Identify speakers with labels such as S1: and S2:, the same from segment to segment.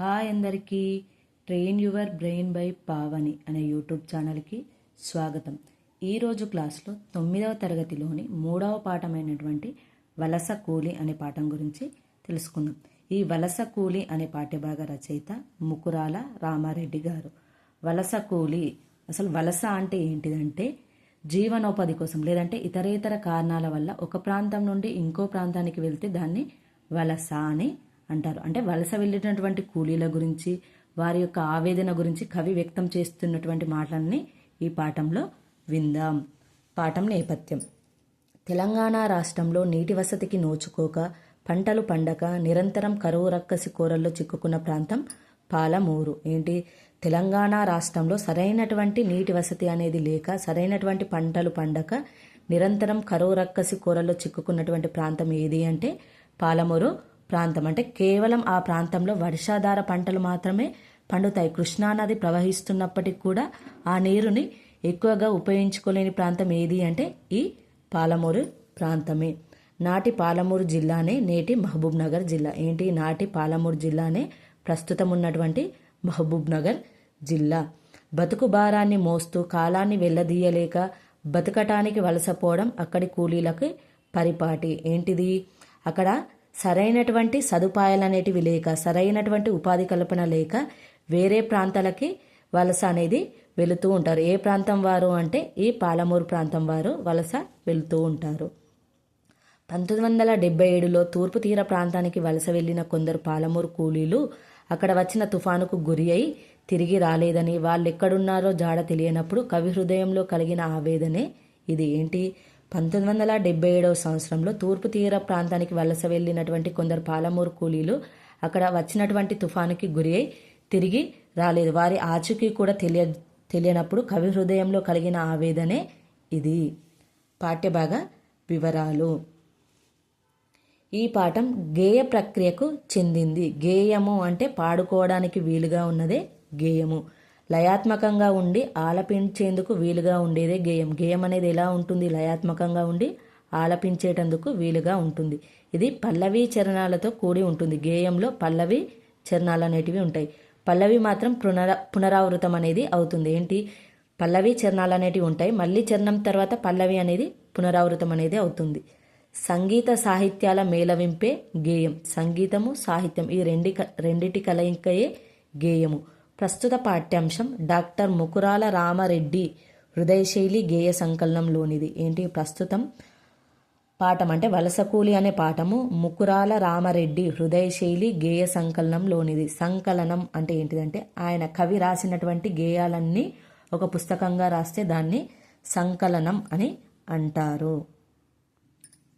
S1: Hi అందరికీ. Train your brain by Pavani అనే YouTube ఛానల్కి స్వాగతం. ఈరోజు క్లాస్లో 9వ తరగతిలోని 3వ పాఠమైనటువంటి వలస కూలి అనే పాఠం గురించి తెలుసుకుందాం. ఈ వలస కూలి అనే పాఠ్యభాగ రచయిత ముకురాల రామారెడ్డి గారు. వలస కూలి, అసలు వలస అంటే ఏంటిదంటే జీవనోపాధి కోసం లేదంటే ఇతరేతర కారణాల వల్ల ఒక ప్రాంతం నుండి ఇంకో ప్రాంతానికి వెళ్తే దాన్ని వలస అని అంటారు. అంటే వలస వెళ్ళినటువంటి కూలీల గురించి, వారి యొక్క ఆవేదన గురించి కవి వ్యక్తం చేస్తున్నటువంటి మాటలన్నీ ఈ పాఠంలో విందాం. పాఠం నేపథ్యం: తెలంగాణ రాష్ట్రంలో నీటి వసతికి నోచుకోక, పంటలు పండక నిరంతరం కరువు రక్కసి కోరల్లో చిక్కుకున్న ప్రాంతం పాలమూరు. తెలంగాణ రాష్ట్రంలో సరైనటువంటి నీటి వసతి అనేది లేక, సరైనటువంటి పంటలు పండక నిరంతరం కరువు రక్కసి కోరల్లో చిక్కుకున్నటువంటి ప్రాంతం ఏది అంటే పాలమూరు ప్రాంతం. అంటే కేవలం ఆ ప్రాంతంలో వర్షాధార పంటలు మాత్రమే పండుతాయి. కృష్ణానది ప్రవహిస్తున్నప్పటికీ కూడా ఆ నీరుని ఎక్కువగా ఉపయోగించుకోలేని ప్రాంతం ఏది అంటే ఈ పాలమూరు ప్రాంతమే. నాటి పాలమూరు జిల్లానే నేటి మహబూబ్ నగర్ జిల్లా. నాటి పాలమూరు జిల్లానే ప్రస్తుతం ఉన్నటువంటి మహబూబ్ నగర్ జిల్లా. బతుకు భారాన్ని మోస్తూ కాలాన్ని వెళ్ళదీయలేక బతకటానికి వలసపోవడం అక్కడి కూలీలకి పరిపాటి. అక్కడ సరైనటువంటి సదుపాయాలు అనేటివి లేక, సరైనటువంటి ఉపాధి కల్పన లేక వేరే ప్రాంతాలకి వలస అనేది వెళుతూ ఉంటారు. ఏ ప్రాంతం వారు అంటే ఈ పాలమూరు ప్రాంతం వారు వలస వెళుతూ ఉంటారు. 1977లో తూర్పు తీర ప్రాంతానికి వలస వెళ్ళిన కొందరు పాలమూరు కూలీలు అక్కడ వచ్చిన తుఫానుకు గురి అయి తిరిగి రాలేదని, వాళ్ళు ఎక్కడున్నారో జాడ తెలియనప్పుడు కవి హృదయంలో కలిగిన ఆవేదనే ఇది. 1977వ సంవత్సరంలో తూర్పు తీర ప్రాంతానికి వలస వెళ్ళినటువంటి కొందరు పాలమూరు కూలీలు అక్కడ వచ్చినటువంటి తుఫానుకి గురి అయి తిరిగి రాలేదు. వారి ఆచూకీ కూడా తెలియనప్పుడు కవి హృదయంలో కలిగిన ఆవేదనే ఇది. పాఠ్యభాగ వివరాలు: ఈ పాఠం గేయ ప్రక్రియకు చెందింది. గేయము అంటే పాడుకోవడానికి వీలుగా ఉన్నదే గేయము. లయాత్మకంగా ఉండి ఆలపించేందుకు వీలుగా ఉండేదే గేయం. గేయం అనేది ఎలా ఉంటుంది? లయాత్మకంగా ఉండి ఆలపించేటందుకు వీలుగా ఉంటుంది. ఇది పల్లవి చరణాలతో కూడి ఉంటుంది. గేయంలో పల్లవి చరణాలు అనేటివి ఉంటాయి. పల్లవి మాత్రం పునరావృతం అనేది అవుతుంది. పల్లవి చరణాలు అనేటివి ఉంటాయి, మళ్ళీ చరణం తర్వాత పల్లవి అనేది పునరావృతం అనేది అవుతుంది. సంగీత సాహిత్యాల మేళవింపే గేయం. సంగీతము సాహిత్యం ఈ రెండిటి కలయికయే గేయము. ప్రస్తుత పాఠ్యాంశం డాక్టర్ ముకురాల రామారెడ్డి హృదయశైలి గేయ సంకలనంలోనిది. ప్రస్తుతం పాఠం అంటే వలస కూలి అనే పాఠము ముకురాల రామారెడ్డి హృదయశైలి గేయ సంకలనంలోనిది. సంకలనం అంటే ఏంటిదంటే ఆయన కవి రాసినటువంటి గేయాలన్నీ ఒక పుస్తకంగా రాస్తే దాన్ని సంకలనం అని అంటారు.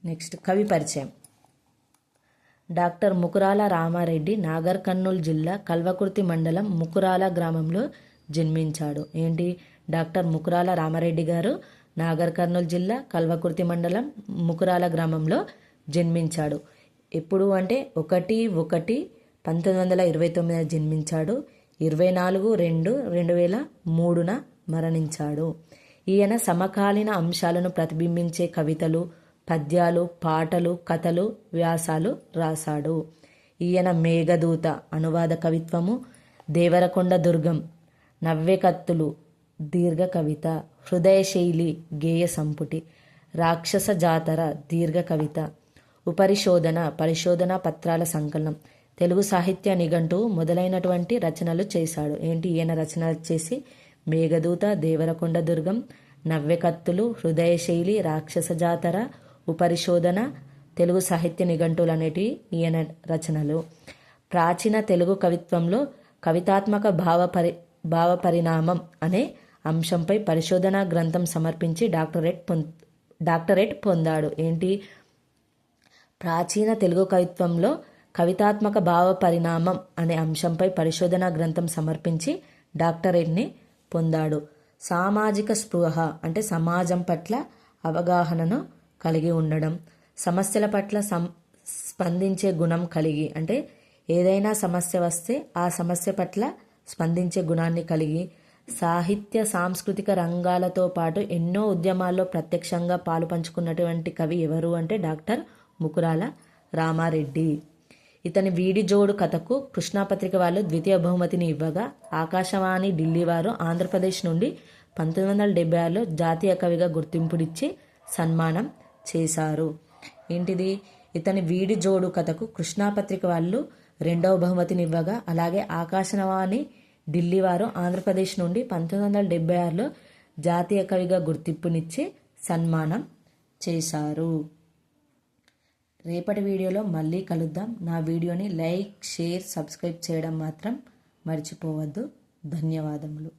S1: నెక్స్ట్ కవి పరిచయం. డాక్టర్ ముకురాల రామారెడ్డి నాగర్ కర్నూలు జిల్లా కల్వకుర్తి మండలం ముకురాల గ్రామంలో జన్మించాడు. డాక్టర్ ముకురాల రామారెడ్డి గారు నాగర్ కర్నూలు జిల్లా కల్వకుర్తి మండలం ముకురాల గ్రామంలో జన్మించాడు. ఎప్పుడు అంటే 1/1/1929 జన్మించాడు. 24/2/2003 మరణించాడు. ఈయన సమకాలీన అంశాలను ప్రతిబింబించే కవితలు, పద్యాలు, పాటలు, కథలు, వ్యాసాలు రాశాడు. ఈయన మేఘదూత అనువాద కవిత్వము, దేవరకొండ దుర్గం, నవ్వెకత్తులు దీర్ఘ కవిత, హృదయశైలి గేయ సంపుటి, రాక్షస జాతర దీర్ఘ కవిత, పరిశోధన పత్రాల సంకలనం, తెలుగు సాహిత్య నిఘంటువు మొదలైనటువంటి రచనలు చేశాడు. ఈయన రచనలు వచ్చేసి మేఘదూత, దేవరకొండ దుర్గం, నవ్వెకత్తులు, హృదయశైలి, రాక్షస జాతర, ఉపరిశోధన, తెలుగు సాహిత్య నిఘంటువులు అనేటివి ఈయన రచనలు. ప్రాచీన తెలుగు కవిత్వంలో కవితాత్మక భావపరిణామం అనే అంశంపై పరిశోధనా గ్రంథం సమర్పించి డాక్టరేట్ పొందాడు. ప్రాచీన తెలుగు కవిత్వంలో కవితాత్మక భావపరిణామం అనే అంశంపై పరిశోధనా గ్రంథం సమర్పించి డాక్టరేట్ని పొందాడు. సామాజిక స్పృహ అంటే సమాజం పట్ల అవగాహనను కలిగి ఉండడం, సమస్యల పట్ల స్పందించే గుణం కలిగి, అంటే ఏదైనా సమస్య వస్తే ఆ సమస్య పట్ల స్పందించే గుణాన్ని కలిగి, సాహిత్య సాంస్కృతిక రంగాలతో పాటు ఎన్నో ఉద్యమాల్లో ప్రత్యక్షంగా పాలు పంచుకున్నటువంటి కవి ఎవరు అంటే డాక్టర్ ముకురాల రామారెడ్డి. ఇతని వీడి జోడు కథకు కృష్ణాపత్రిక వాళ్ళు ద్వితీయ బహుమతిని ఇవ్వగా, ఆకాశవాణి ఢిల్లీ వారు ఆంధ్రప్రదేశ్ నుండి 1976లో జాతీయ కవిగా గుర్తింపునిచ్చి సన్మానం చేశారు. ఏంటిది? ఇతని వీడి జోడు కథకు కృష్ణాపత్రిక వాళ్ళు 2వ బహుమతిని ఇవ్వగా, అలాగే ఆకాశవాణి ఢిల్లీ వారు ఆంధ్రప్రదేశ్ నుండి 1976లో జాతీయ కవిగా గుర్తింపునిచ్చి సన్మానం చేశారు. రేపటి వీడియోలో మళ్ళీ కలుద్దాం. నా వీడియోని లైక్, షేర్, సబ్స్క్రైబ్ చేయడం మాత్రం మర్చిపోవద్దు. ధన్యవాదములు.